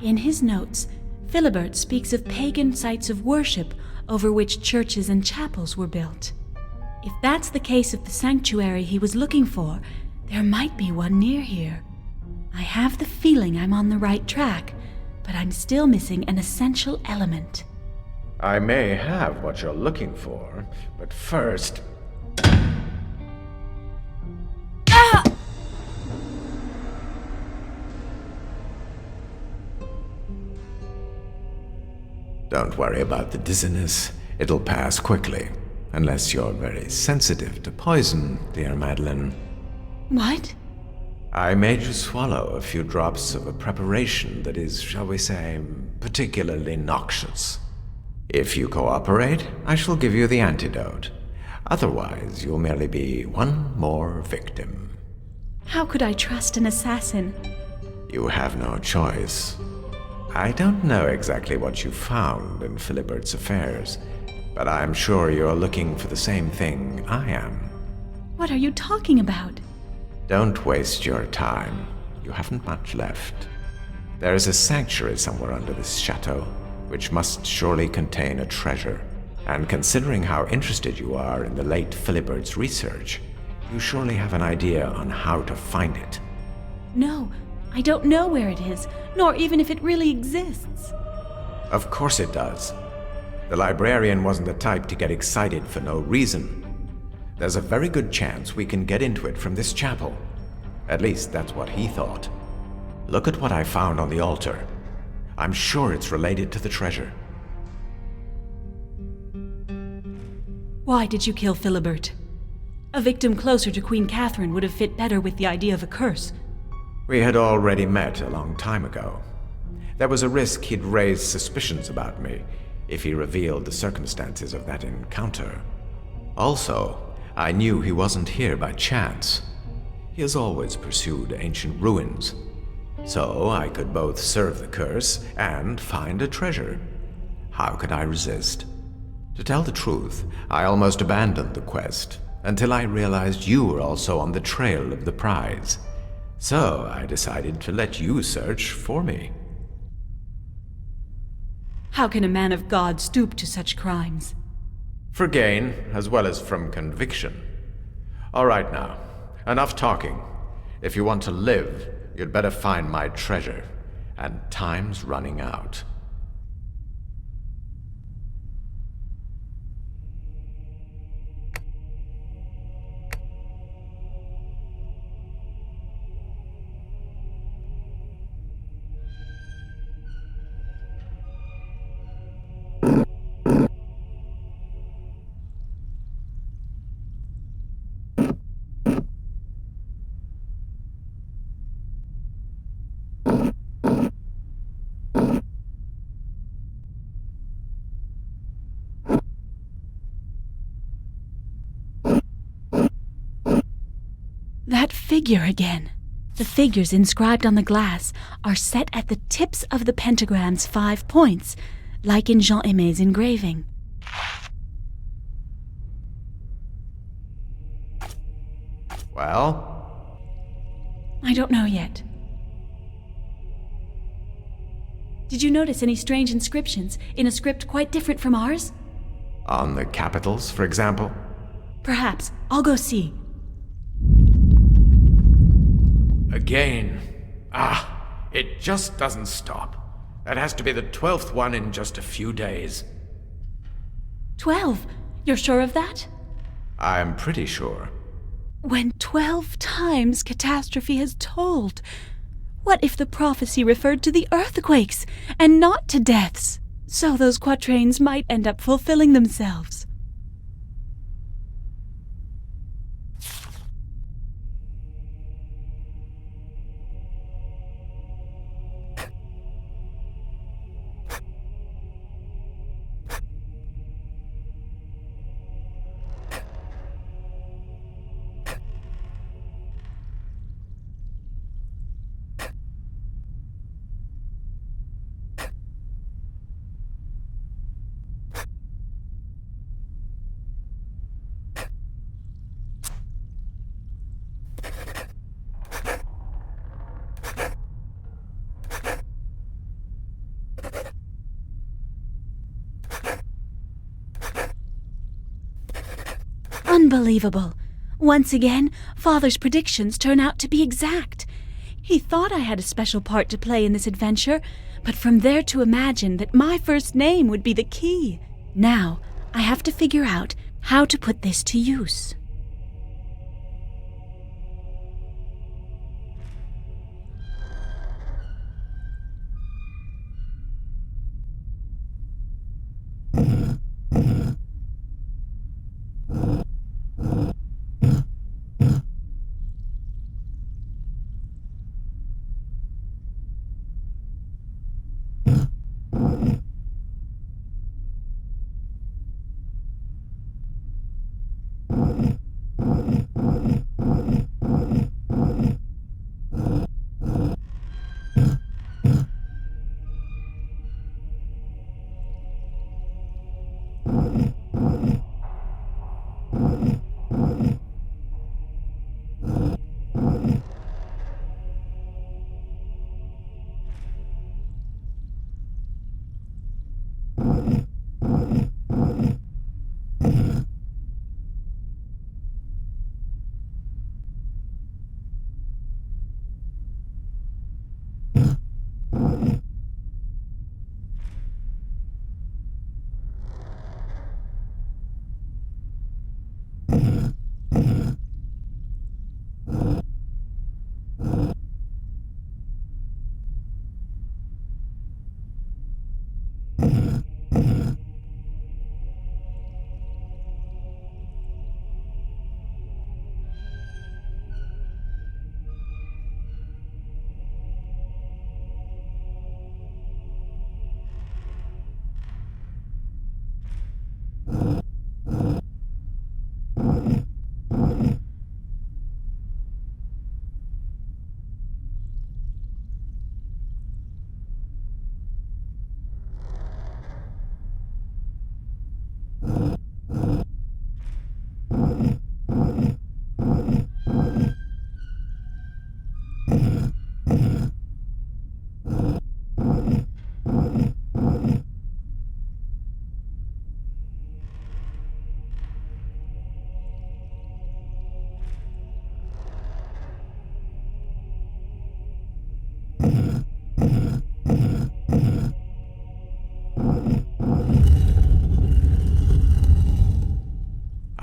In his notes, Philibert speaks of pagan sites of worship over which churches and chapels were built. If that's the case of the sanctuary he was looking for, there might be one near here. I have the feeling I'm on the right track, but I'm still missing an essential element. I may have what you're looking for, but first... Ah! Don't worry about the dizziness. It'll pass quickly. Unless you're very sensitive to poison, dear Madeleine. What? I made you swallow a few drops of a preparation that is, shall we say, particularly noxious. If you cooperate, I shall give you the antidote. Otherwise, you'll merely be one more victim. How could I trust an assassin? You have no choice. I don't know exactly what you found in Philibert's affairs, but I'm sure you're looking for the same thing I am. What are you talking about? Don't waste your time. You haven't much left. There is a sanctuary somewhere under this chateau, which must surely contain a treasure. And considering how interested you are in the late Philibert's research, you surely have an idea on how to find it. No, I don't know where it is, nor even if it really exists. Of course it does. The librarian wasn't the type to get excited for no reason. There's a very good chance we can get into it from this chapel. At least that's what he thought. Look at what I found on the altar. I'm sure it's related to the treasure. Why did you kill Philibert? A victim closer to Queen Catherine would have fit better with the idea of a curse. We had already met a long time ago. There was a risk he'd raise suspicions about me if he revealed the circumstances of that encounter. Also, I knew he wasn't here by chance. He has always pursued ancient ruins, so I could both serve the curse and find a treasure. How could I resist? To tell the truth, I almost abandoned the quest until I realized you were also on the trail of the prize. So I decided to let you search for me. How can a man of God stoop to such crimes? For gain, as well as from conviction. All right now, enough talking. If you want to live, you'd better find my treasure. And time's running out. That figure again. The figures inscribed on the glass are set at the tips of the pentagram's 5 points, like in Jean Aimé's engraving. Well? I don't know yet. Did you notice any strange inscriptions in a script quite different from ours? On the capitals, for example? Perhaps. I'll go see. Again. It just doesn't stop. That has to be the 12th one in just a few days. 12? You're sure of that? I'm pretty sure. When 12 times catastrophe has told, what if the prophecy referred to the earthquakes and not to deaths? So those quatrains might end up fulfilling themselves. Unbelievable. Once again, Father's predictions turn out to be exact. He thought I had a special part to play in this adventure, but from there to imagine that my first name would be the key. Now, I have to figure out how to put this to use.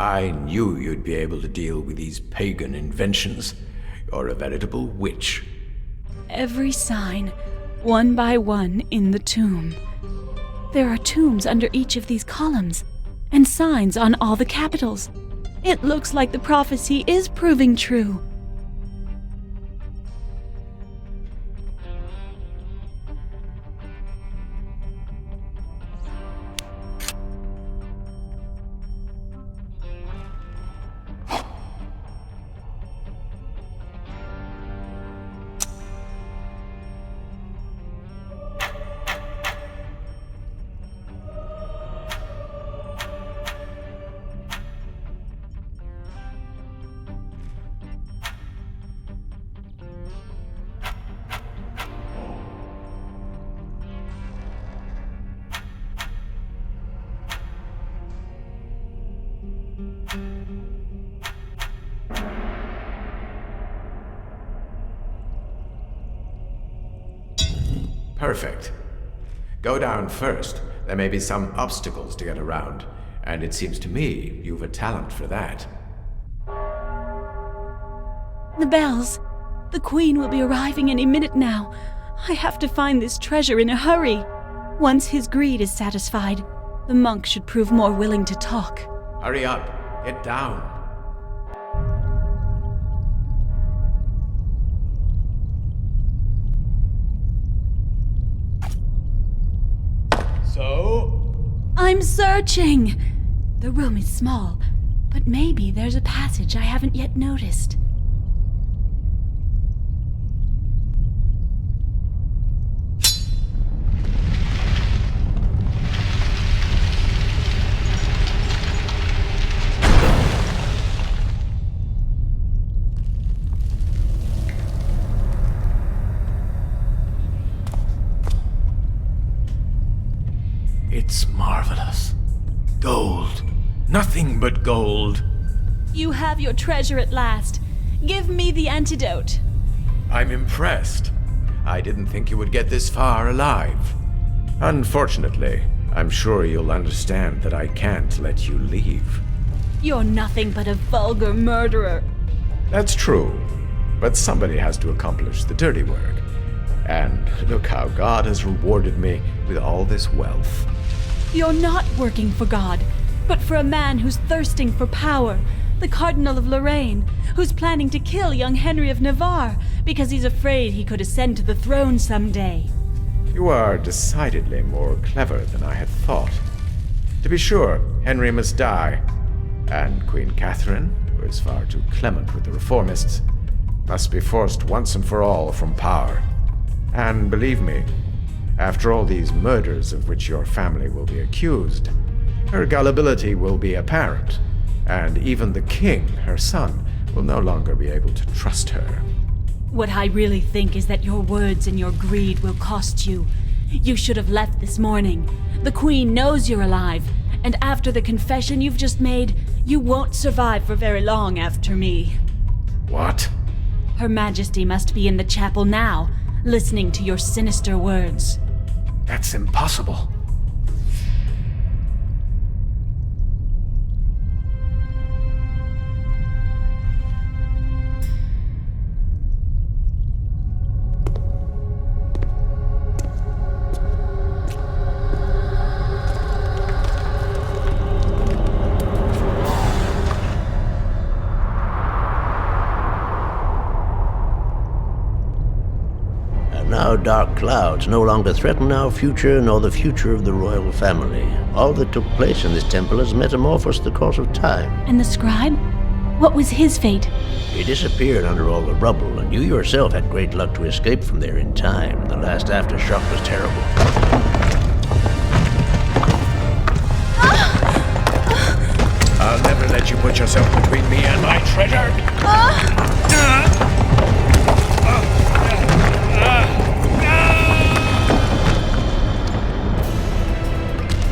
I knew you'd be able to deal with these pagan inventions. You're a veritable witch. Every sign, one by one, in the tomb. There are tombs under each of these columns, and signs on all the capitals. It looks like the prophecy is proving true. Perfect. Go down first. There may be some obstacles to get around, and it seems to me you've a talent for that. The bells. The Queen will be arriving any minute now. I have to find this treasure in a hurry. Once his greed is satisfied, the monk should prove more willing to talk. Hurry up. Get down. So? I'm searching! The room is small, but maybe there's a passage I haven't yet noticed. It's marvelous. Gold. Nothing but gold. You have your treasure at last. Give me the antidote. I'm impressed. I didn't think you would get this far alive. Unfortunately, I'm sure you'll understand that I can't let you leave. You're nothing but a vulgar murderer. That's true, but somebody has to accomplish the dirty work. And look how God has rewarded me with all this wealth. You're not working for God, but for a man who's thirsting for power, the Cardinal of Lorraine, who's planning to kill young Henry of Navarre because he's afraid he could ascend to the throne someday. You are decidedly more clever than I had thought. To be sure, Henry must die, and Queen Catherine, who is far too clement with the reformists, must be forced once and for all from power. And believe me, after all these murders of which your family will be accused, her gullibility will be apparent, and even the king, her son, will no longer be able to trust her. What I really think is that your words and your greed will cost you. You should have left this morning. The Queen knows you're alive, and after the confession you've just made, you won't survive for very long after me. What? Her Majesty must be in the chapel now, listening to your sinister words. That's impossible. Now dark clouds no longer threaten our future nor the future of the royal family. All that took place in this temple has metamorphosed the course of time. And the scribe? What was his fate? He disappeared under all the rubble, and you yourself had great luck to escape from there in time. The last aftershock was terrible. I'll never let you put yourself between me and my treasure!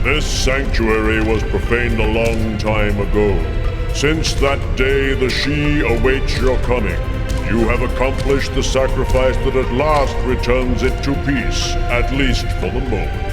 This sanctuary was profaned a long time ago. Since that day, the Sidhe awaits your coming. You have accomplished the sacrifice that at last returns it to peace, at least for the moment.